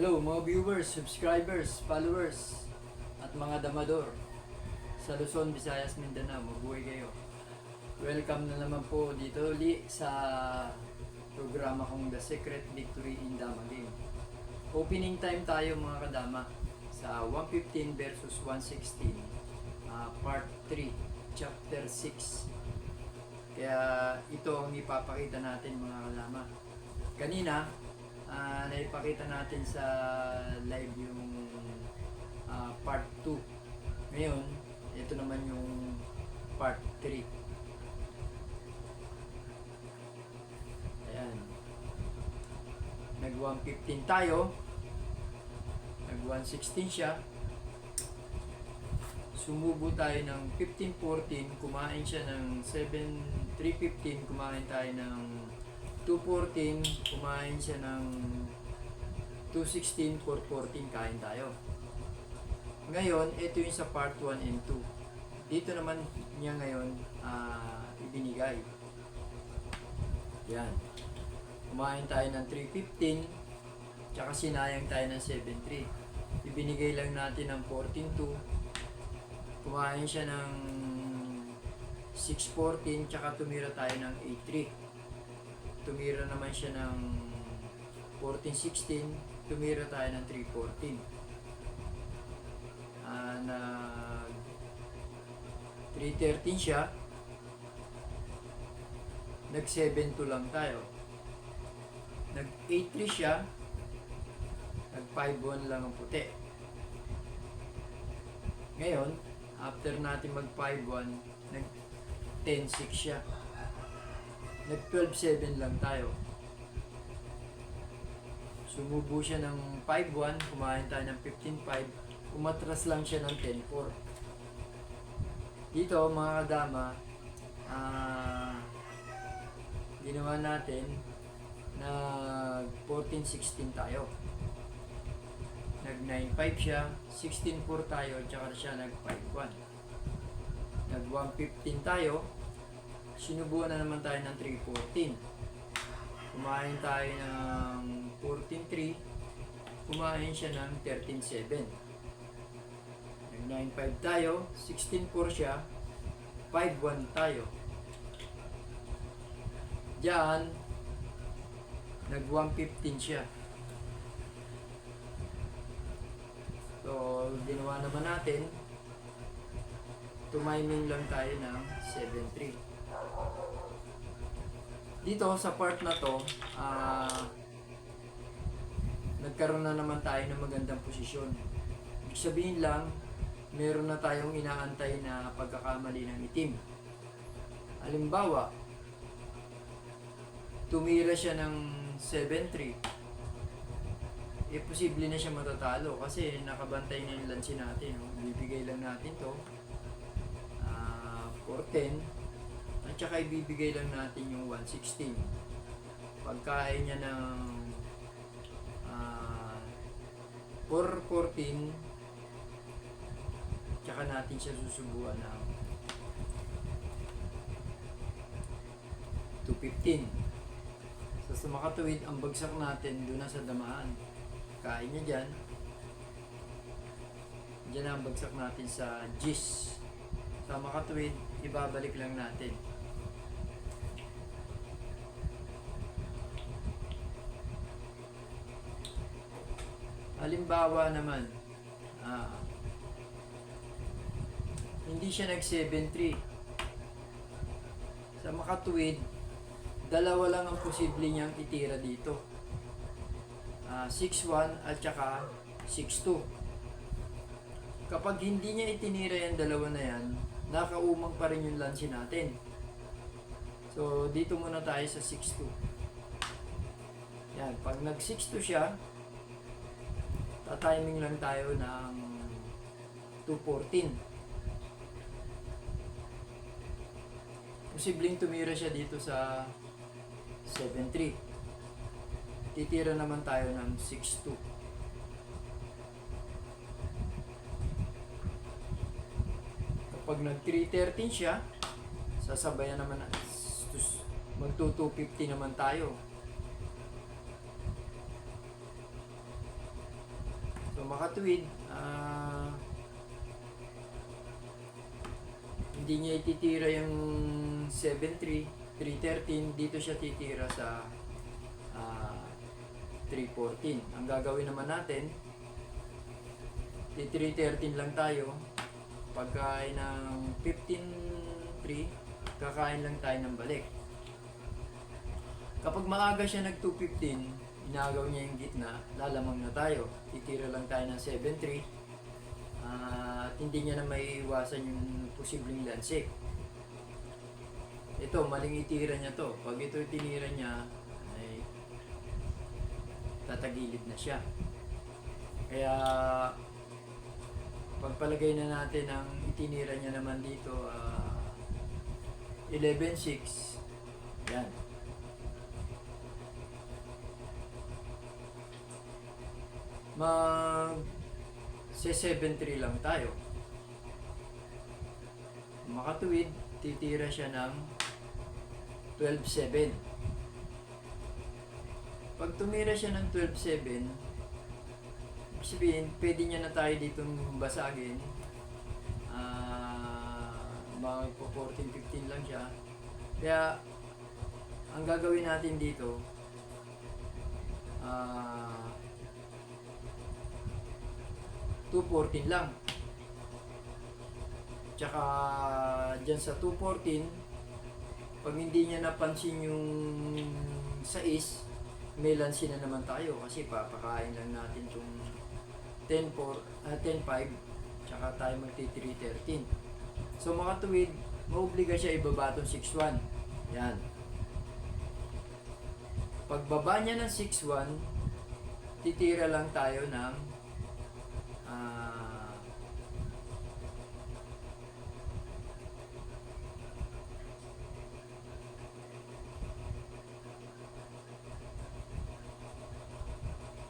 Hello mga viewers, subscribers, followers, at mga damador sa Luzon, Visayas, Mindanao. Mabuhay kayo. Welcome na naman po dito uli sa programa kong The Secret Victory in Dama Game. Opening time tayo mga kadama sa 115 versus 116, part 3, chapter 6. Kaya ito ang ipapakita natin mga kadama. Kanina, naipakita natin sa live yung part 2. Ngayon, ito naman yung part 3. Ayan. Nag 115 tayo. Nag 116 siya. Sumubo tayo ng 15-14. Kumain siya ng 315. Kumain tayo ng 214, kumain siya ng 216, 414, kain tayo. Ngayon, ito yung sa part 1 and 2. Dito naman niya ngayon ibinigay. Yan. Kumain tayo ng 315, tsaka sinayang tayo ng 73. Ibinigay lang natin ng 14-2. Kumain siya ng 614, tsaka tumira tayo ng 8-3. Tumira naman siya ng 14-16, tumira tayo ng 3-14. Nag 3-13 siya, nag 7-2 lang tayo. Nag 8-3 siya, nag 5-1 lang ang puti. Ngayon, after natin mag 5-1, nag 10-6 siya. Nag 12-7 lang tayo. Sumubo siya ng 5-1, kumain tayo ng 15-5, umatras lang siya ng 10-4. Dito mga kadama, ginawa natin nag 14-16 tayo. Nag 9-5 siya, 16-4 tayo, tsaka siya nag 5-1. Nag 115 tayo, sinubuan na naman tayo ng 3-14. Kumain tayo ng 14-3. Kumain siya ng 13-7. Nag 9-5 tayo. 16-4 siya. 5-1 tayo. Diyan, nag 115 siya. So, ginawa naman natin. Tumiming lang tayo ng 7-3. Dito sa part na to, nagkaroon na naman tayo ng magandang posisyon. Ibig sabihin lang, meron na tayong inaantay na pagkakamali ng itim. Halimbawa, tumira siya ng 7-3. Posible na siya matatalo kasi nakabantay na yung lansi natin. Bibigay lang natin to. 4-10. At saka ibibigay lang natin yung 116. Pagkain niya ng 414, tsaka natin siya susubuan ng 215. Sa makatuwid, ang bagsak natin doon na sa damaan. Kain niya dyan. Dyan ang bagsak natin sa GIS. Sa makatuwid, ibabalik lang natin. Halimbawa naman, hindi siya nag 7-3. Sa makatuwid, dalawa lang ang posible niyang itira dito. 6-1 at saka 6-2. Kapag hindi niya itinira yung dalawa na yan, nakaumang pa rin yung lansi natin. So, dito muna tayo sa 6-2. Yan, pag nag 6-2 siya, tatiming lang tayo ng 214. Posibleng tumira siya dito sa 7-3. Titira naman tayo ng 6-2. Kapag nag 313 siya, sasabayan naman mag 250 naman tayo. makatuwid, hindi niya ititira yung 7.3, 3.13, dito siya titira sa 3.14. Ang gagawin naman natin, 3.13 lang tayo. Pagkain ng 15.3, kakain lang tayo ng balik. Kapag maaga siya nag 2.15, inagaw niya yung gitna, lalamang na tayo. Titira lang tayo ng 7.3 at hindi niya na maiiwasan yung posibleng landsik. Ito, maling itira niya to. Pag ito tinira niya, ay tatagilid na siya. Kaya pagpalagay na natin ang itinira niya naman dito, 11.6. Yan. Mag 7.3 lang tayo. Makatuwid, titira siya ng 12.7. Pag tumira siya ng 12.7, sabihin, pwede niya na tayo ditong basagin. Magpo 14-15 lang siya. Kaya, ang gagawin natin dito, 2.14 lang. Tsaka, dyan sa 2.14, pag hindi niya napansin yung 6, may lansi na naman tayo kasi papakain lang natin yung 10.5, tsaka tayo magti 3.13. So makatuwid, maobliga siya ibaba itong 6.1. Yan. Pagbaba niya ng 6.1, titira lang tayo ng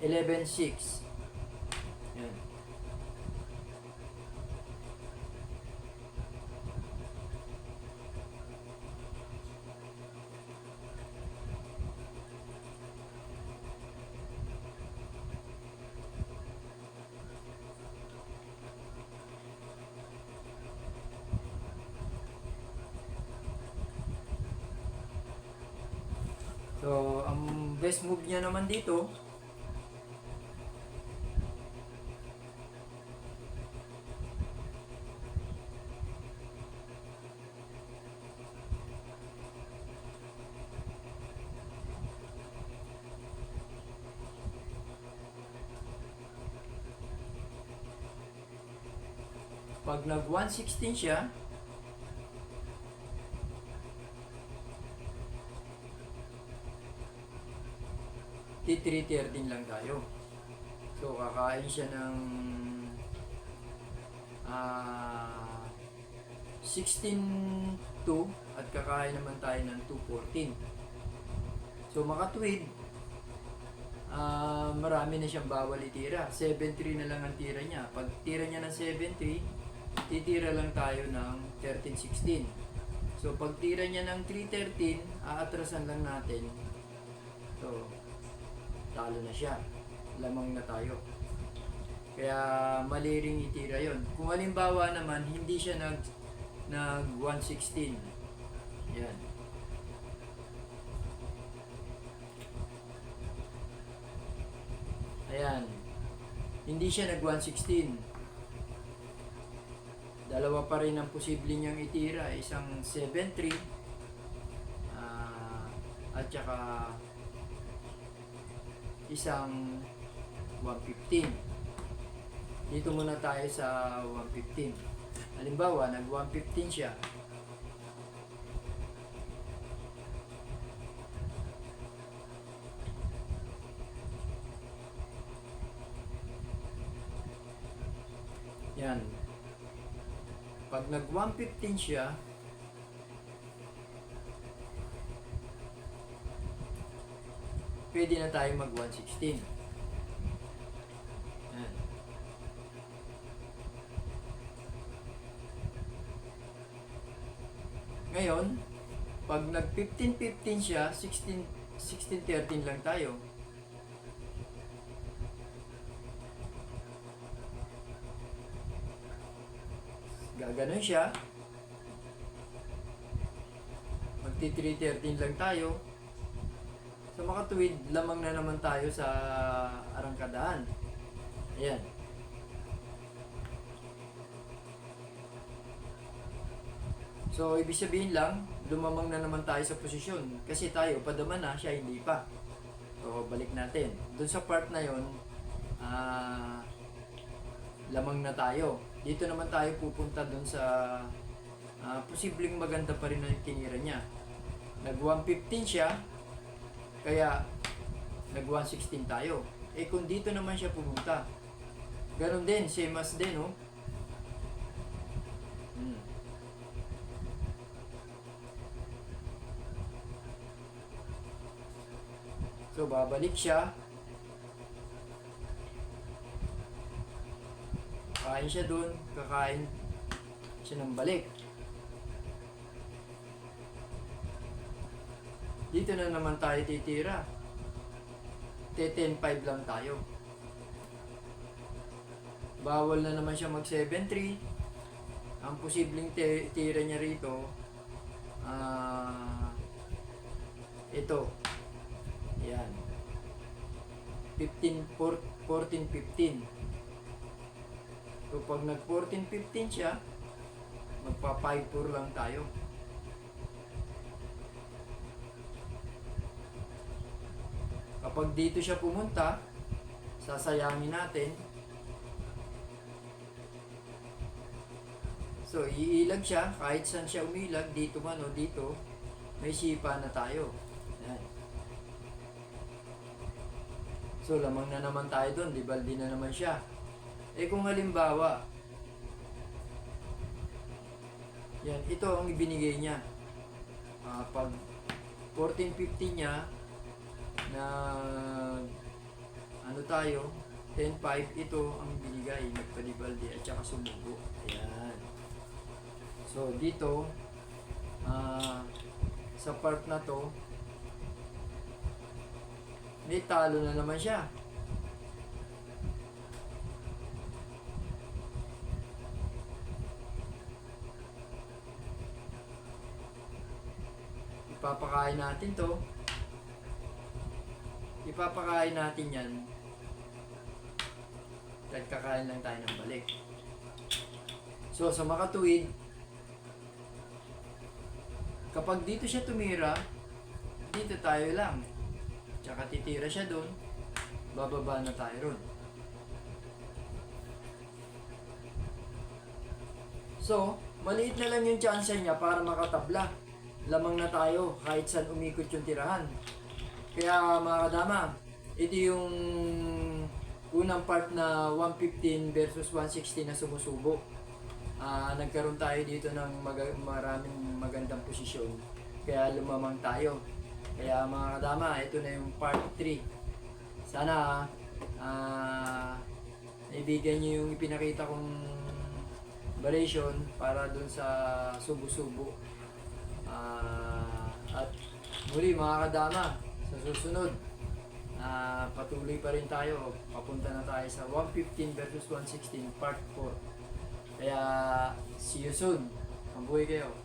11.6. Yan. So, ang best move niya naman dito, pag nag 116 siya, T3.13 lang tayo. So kakain siya ng 16.2 at kakain naman tayo ng 2.14. So makatwid, marami na siyang bawal itira. 7.3 na lang ang tira niya. Pag tira niya ng 7.3, titira lang tayo ng 13.16. So pag tira niya ng 3.13, aatrasan lang natin. So talo na siya. Lamang na tayo. Kaya mali ring itira yon. Kung halimbawa naman, hindi siya nag 116. Yan. Ayan. Hindi siya nag 116. Dalawa pa rin ang posible niyang itira. Isang 7.3 at saka isang 115. Dito muna tayo sa 115. Halimbawa, nag 115 siya. Yan. Pag nag 115 siya, pwede na tayo mag 116. Yan. Ngayon, pag nag 15-15 siya, 16-13 lang tayo. Gaganon siya. Magti 313 lang tayo. Sa makatuwid, lamang na naman tayo sa arangkadaan. Ayan. So, ibig sabihin lang, lumamang na naman tayo sa posisyon. Kasi tayo, padama na, siya hindi pa. So, balik natin. Doon sa part na yon, lamang na tayo. Dito naman tayo pupunta doon sa posibleng maganda pa rin na yung tinira niya. Nag 115 siya, kaya nag 116 tayo. Eh kung dito naman siya pumunta, ganun din, same as din, oh. So, babalik siya. Kakain siya dun. Kakain siya ng balik. Dito na naman tayo titira. 10.5 lang tayo. Bawal na naman siya mag 7.3. Ang posibleng tira niya rito, ito. Yan. 14-15. So, pag nag 14-15 siya, magpa 5-4 lang tayo. Kapag dito siya pumunta, sasayangin natin. So, iilag siya. Kahit saan siya umilag, dito man o dito, may sipa na tayo. Yan. So, lamang na naman tayo doon. Di baldi na naman siya. Eh kung halimbawa, yan, ito ang ibinigay niya. Pag 14.50 niya, na ano tayo, 10.5, ito ang binigay, nagpalibaldi at saka sumubo. Ayan. So, dito, sa part na to, may talo na naman siya. Ipapakain natin to. Ipapakain natin yan. Kahit kakain lang tayo ng balik. So, sa makatuwid, kapag dito siya tumira, dito tayo lang. Tsaka titira siya doon, bababa na tayo ron. So, maliit na lang yung chance niya para makatabla. Lamang na tayo kahit saan umikot yung tirahan. Kaya mga kadama, ito yung unang part na 115 versus 160 na sumusubo. Nagkaroon tayo dito ng maraming magandang posisyon. Kaya lumamang tayo. Kaya mga kadama, ito na yung part 3. Sana naibigan nyo yung ipinakita kong variation para dun sa subo-subo. At muli mga kadama, sa susunod, patuloy pa rin tayo. Papunta na tayo sa 115 versus 116 part 4. Kaya see you soon. Mabuhay kayo.